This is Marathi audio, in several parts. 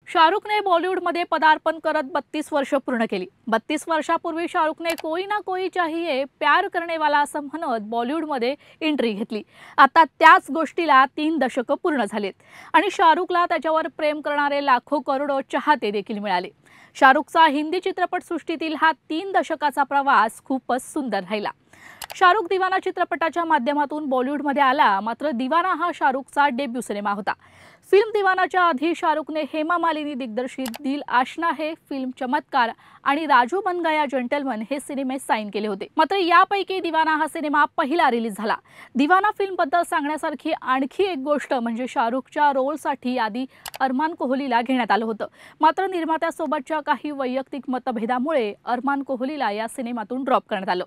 शाहरुखने बॉलिवूडमध्ये पदार्पण करत 32 वर्ष पूर्ण केली। 32 वर्षापूर्वी शाहरुखने कोई ना कोई चाहिए प्यार करने वाला असं म्हणत बॉलिवूडमध्ये एंट्री घेतली। आता त्याच गोष्टीला 3 दशकं पूर्ण झालीत आणि शाहरुखला त्याच्यावर प्रेम करणारे लाखो करोडो चाहते देखील मिळाले। शाहरुखचा हिंदी चित्रपटसृष्टीतील हा 3 दशकाचा प्रवास खूपच सुंदर राहिला। शाहरुख दीवाना चित्रपटाच्या माध्यमातून बॉलिवूडमध्ये आला, मात्र दीवाना हा शाहरुखचा डेब्यू सिनेमा होता। फिल्म दीवानाच्या आधी शाहरुखने हेमा मालिनी दिग्दर्शित दिल आशना है, फिल्म चमत्कार आणि राजू बन गया जेंटलमन हे सिनेमे साईन केले होते। मात्र यापैकी दीवाना हा सिनेमा पहिला रिलीज झाला। दीवाना फिल्मबद्दल सांगण्यासारखी आणखी एक गोष्ट म्हणजे शाहरुखच्या रोलसाठी आधी अरमान कोहलीला घेण्यात आलं होतं, मात्र निर्मात्यासोबतच्या काही वैयक्तिक मतभेदामुळे अरमान कोहलीला या सिनेमातून ड्रॉप करण्यात आलं।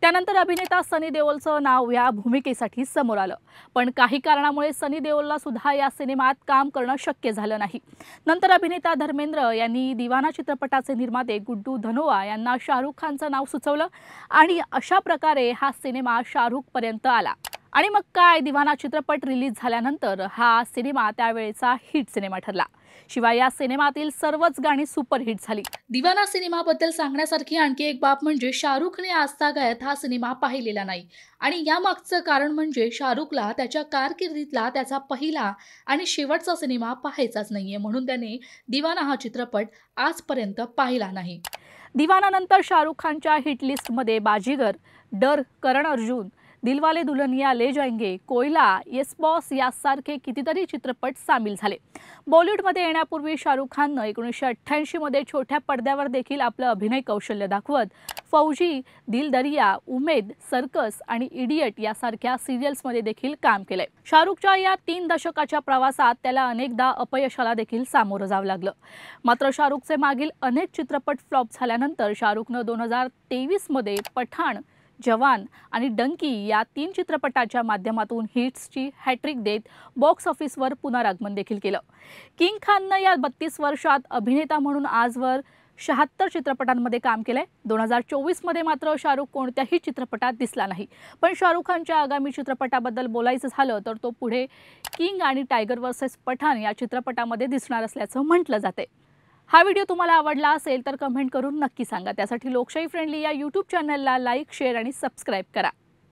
त्यानंतर अभिनेता सनी देओलचं नाव या भूमिकेसाठी समोर आलं, पण काही कारणामुळे सनी देओलला सुद्धा या सिनेमात काम करणं शक्य झालं नाही। नंतर अभिनेता धर्मेंद्र यांनी दीवाना चित्रपटाचे निर्माते गुड्डू धनोआ यांना शाहरुख खानचं नाव सुचवलं आणि अशा प्रकारे हा सिनेमा शाहरुख पर्यंत आला। आणि मग काय, दीवाना चित्रपट रिलीज झाल्यानंतर हा सिनेमा त्यावेळेचा हिट सिनेमा ठरला। शिवाय या सिनेमातील सर्वच गाणी सुपरहिट झाली। दीवाना सिनेमाबद्दल सांगण्यासारखी आणखी एक बाब म्हणजे शाहरुखने आजतागायत हा सिनेमा पाहिलेला नाही आणि यामागचं कारण म्हणजे शाहरुखला त्याच्या कारकिर्दीतला त्याचा पहिला आणि शेवटचा सिनेमा पाहायचाच नाहीये, म्हणून त्याने दीवाना हा चित्रपट आजपर्यंत पाहिला नाही। दीवानानंतर शाहरुख खानच्या हिट लिस्टमध्ये बाजीगर, डर, करण अर्जुन, दिलवाले दुल्हनिया ले जाएंगे, कोयला, येस बॉस यासारखे कितीतरी चित्रपट सामील झाले। बॉलिवूडमध्ये येण्यापूर्वी शाहरुख खाननं 1988 मध्ये छोट्या पडद्यावर देखील आपलं अभिनय कौशल्य दाखवत फौजी, दिल दरिया, उमेद, सर्कस आणि इडियट यासारख्या सिरियल्समध्ये देखील काम केलंय। शाहरुखच्या या 3 दशकाच्या प्रवासात त्याला अनेकदा अपयशाला देखील सामोरं जावं लागलं। मात्र शाहरुखचे मागील अनेक चित्रपट फ्लॉप झाल्यानंतर शाहरुखनं 2023 मध्ये पठाण, जवान आणि डंकी या 3 चित्रपटाच्या माध्यमातून हिट्सची हॅट्रिक देत बॉक्स ऑफिसवर पुनरागमन देखील केलं। किंग खाननं या 32 वर्षात अभिनेता म्हणून आजवर 76 चित्रपटांमध्ये काम केलंय। 2024 मध्ये मात्र शाहरुख कोणत्याही चित्रपटात दिसला नाही, पण शाहरुख खानच्या आगामी चित्रपटाबद्दल बोलायचं झालं तर तो पुढे किंग आणि टायगर वर्सेस पठाण या चित्रपटामध्ये दिसणार असल्याचं म्हटलं जाते। हा व्हिडिओ तुम्हाला आवडला असेल तर कमेंट करून नक्की सांगा। त्यासाठी लोकशाही फ्रेंडली या YouTube चॅनलला लाईक, शेअर आणि सबस्क्राईब करा।